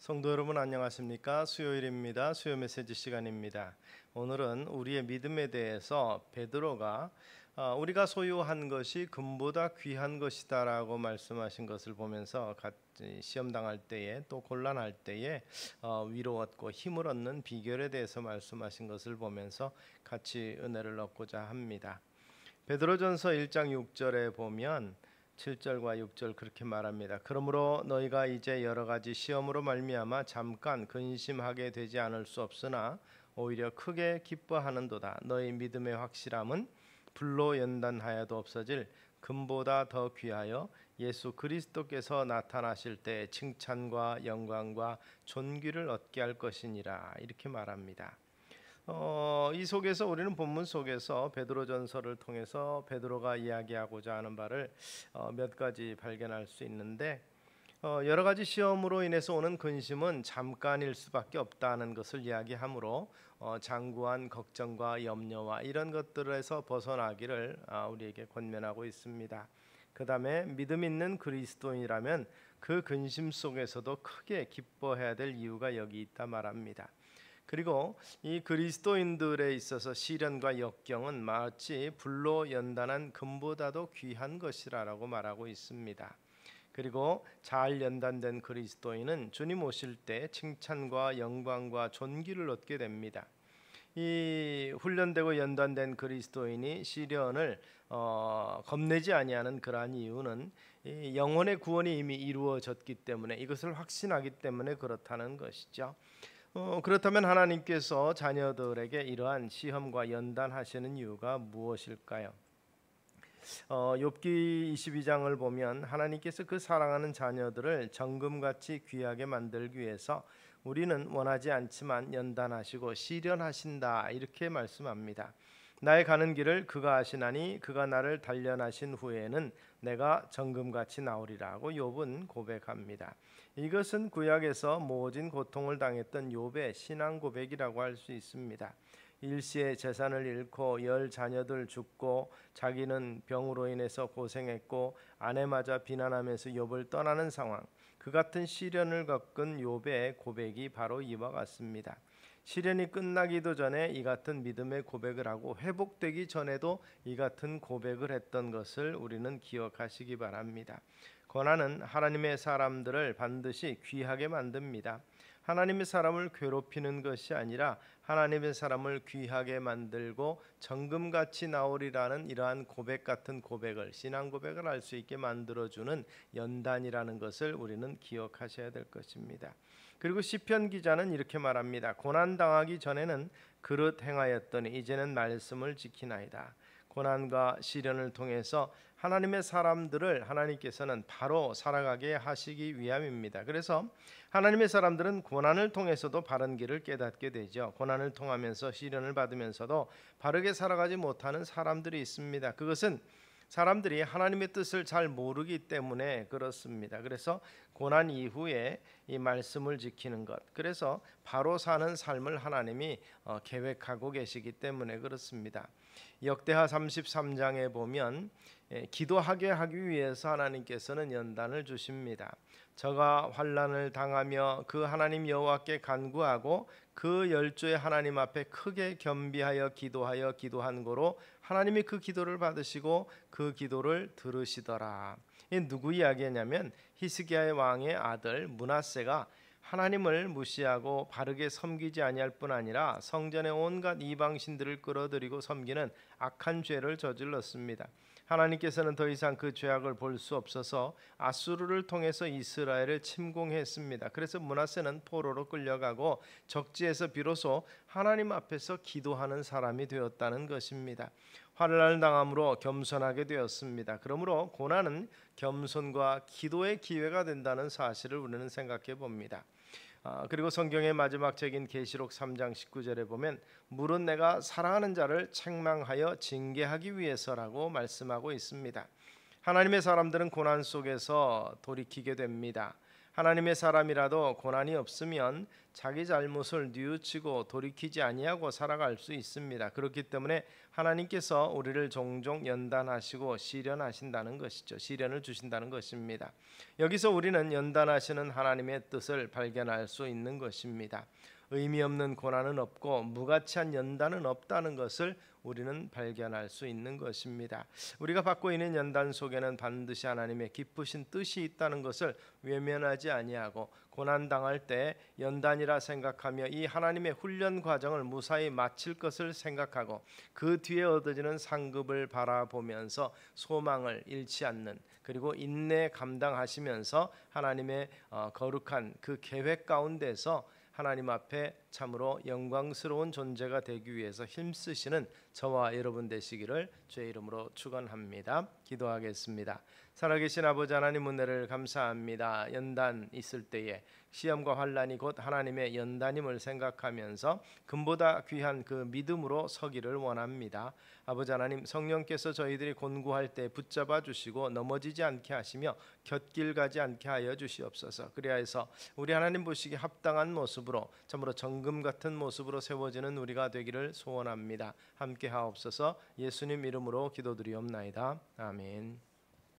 성도 여러분 안녕하십니까? 수요일입니다. 수요 메시지 시간입니다. 오늘은 우리의 믿음에 대해서 베드로가 우리가 소유한 것이 금보다 귀한 것이다라고 말씀하신 것을 보면서 시험 당할 때에 또 곤란할 때에 위로 얻고 힘을 얻는 비결에 대해서 말씀하신 것을 보면서 같이 은혜를 얻고자 합니다. 베드로전서 1장 6절에 보면 7절과 6절 그렇게 말합니다. 그러므로 너희가 이제 여러 가지 시험으로 말미암아 잠깐 근심하게 되지 않을 수 없으나 오히려 크게 기뻐하는도다. 너희 믿음의 확실함은 불로 연단하여도 없어질 금보다 더 귀하여 예수 그리스도께서 나타나실 때 칭찬과 영광과 존귀를 얻게 할 것이니라. 이렇게 말합니다. 이 속에서 우리는 본문 속에서 베드로전서를 통해서 베드로가 이야기하고자 하는 바를 몇 가지 발견할 수 있는데, 여러 가지 시험으로 인해서 오는 근심은 잠깐일 수밖에 없다는 것을 이야기하므로 장구한 걱정과 염려와 이런 것들에서 벗어나기를 우리에게 권면하고 있습니다. 그 다음에 믿음 있는 그리스도인이라면 그 근심 속에서도 크게 기뻐해야 될 이유가 여기 있다 말합니다. 그리고 이 그리스도인들에 있어서 시련과 역경은 마치 불로 연단한 금보다도 귀한 것이라고 말하고 있습니다. 그리고 잘 연단된 그리스도인은 주님 오실 때 칭찬과 영광과 존귀를 얻게 됩니다. 이 훈련되고 연단된 그리스도인이 시련을 겁내지 아니하는 그러한 이유는 이 영혼의 구원이 이미 이루어졌기 때문에, 이것을 확신하기 때문에 그렇다는 것이죠. 그렇다면 하나님께서 자녀들에게 이러한 시험과 연단하시는 이유가 무엇일까요? 욥기 22장을 보면 하나님께서 그 사랑하는 자녀들을 정금같이 귀하게 만들기 위해서 우리는 원하지 않지만 연단하시고 시련하신다, 이렇게 말씀합니다. 나의 가는 길을 그가 아시나니 그가 나를 단련하신 후에는 내가 정금같이 나오리라고 욥은 고백합니다. 이것은 구약에서 모진 고통을 당했던 욥의 신앙 고백이라고 할 수 있습니다. 일시에 재산을 잃고 10 자녀들 죽고 자기는 병으로 인해서 고생했고 아내마저 비난하면서 욥을 떠나는 상황, 그 같은 시련을 겪은 욥의 고백이 바로 이와 같습니다. 시련이 끝나기도 전에 이 같은 믿음의 고백을 하고 회복되기 전에도 이 같은 고백을 했던 것을 우리는 기억하시기 바랍니다. 고난은 하나님의 사람들을 반드시 귀하게 만듭니다. 하나님의 사람을 괴롭히는 것이 아니라 하나님의 사람을 귀하게 만들고 정금같이 나오리라는 이러한 고백 같은 고백을, 신앙 고백을 할 수 있게 만들어주는 연단이라는 것을 우리는 기억하셔야 될 것입니다. 그리고 시편 기자는 이렇게 말합니다. 고난 당하기 전에는 그릇 행하였더니 이제는 말씀을 지키나이다. 고난과 시련을 통해서 하나님의 사람들을 하나님께서는 바로 살아가게 하시기 위함입니다. 그래서 하나님의 사람들은 고난을 통해서도 바른 길을 깨닫게 되죠. 고난을 통하면서 시련을 받으면서도 바르게 살아가지 못하는 사람들이 있습니다. 그것은 사람들이 하나님의 뜻을 잘 모르기 때문에 그렇습니다. 그래서 고난 이후에 이 말씀을 지키는 것, 그래서 바로 사는 삶을 하나님이 계획하고 계시기 때문에 그렇습니다. 역대하 33장에 보면 기도하게 하기 위해서 하나님께서는 연단을 주십니다. 저가 환난을 당하며 그 하나님 여호와께 간구하고 그 열조의 하나님 앞에 크게 겸비하여 기도한 고로 하나님이 그 기도를 받으시고 그 기도를 들으시더라. 이 누구 이야기냐면 히스기야의 왕의 아들 므낫세가 하나님을 무시하고 바르게 섬기지 아니할 뿐 아니라 성전에 온갖 이방신들을 끌어들이고 섬기는 악한 죄를 저질렀습니다. 하나님께서는 더 이상 그 죄악을 볼 수 없어서 아수르를 통해서 이스라엘을 침공했습니다. 그래서 므낫세는 포로로 끌려가고 적지에서 비로소 하나님 앞에서 기도하는 사람이 되었다는 것입니다. 환난을 당함으로 겸손하게 되었습니다. 그러므로 고난은 겸손과 기도의 기회가 된다는 사실을 우리는 생각해 봅니다. 그리고 성경의 마지막 책인 계시록 3장 19절에 보면 물은 내가 사랑하는 자를 책망하여 징계하기 위해서라고 말씀하고 있습니다. 하나님의 사람들은 고난 속에서 돌이키게 됩니다. 하나님의 사람이라도 고난이 없으면 자기 잘못을 뉘우치고 돌이키지 아니하고 살아갈 수 있습니다. 그렇기 때문에 하나님께서 우리를 종종 연단하시고 시련하신다는 것이죠. 시련을 주신다는 것입니다. 여기서 우리는 연단하시는 하나님의 뜻을 발견할 수 있는 것입니다. 의미 없는 고난은 없고 무가치한 연단은 없다는 것을 우리는 발견할 수 있는 것입니다. 우리가 받고 있는 연단 속에는 반드시 하나님의 기쁘신 뜻이 있다는 것을 외면하지 아니하고 고난 당할 때 연단이라 생각하며 이 하나님의 훈련 과정을 무사히 마칠 것을 생각하고 그 뒤에 얻어지는 상급을 바라보면서 소망을 잃지 않는, 그리고 인내 감당하시면서 하나님의 거룩한 그 계획 가운데서 하나님 앞에 참으로 영광스러운 존재가 되기 위해서 힘쓰시는 저와 여러분 되시기를 주의 이름으로 축원합니다. 기도하겠습니다. 살아계신 아버지 하나님, 은혜를 감사합니다. 연단 있을 때에 시험과 환난이 곧 하나님의 연단임을 생각하면서 금보다 귀한 그 믿음으로 서기를 원합니다. 아버지 하나님, 성령께서 저희들이 곤고할 때 붙잡아 주시고 넘어지지 않게 하시며 곁길 가지 않게 하여 주시옵소서. 그리하여서 우리 하나님 보시기 합당한 모습으로 참으로 정금 같은 모습으로 세워지는 우리가 되기를 소원합니다. 함께 하옵소서. 예수님 이름으로 기도드리옵나이다. 아멘.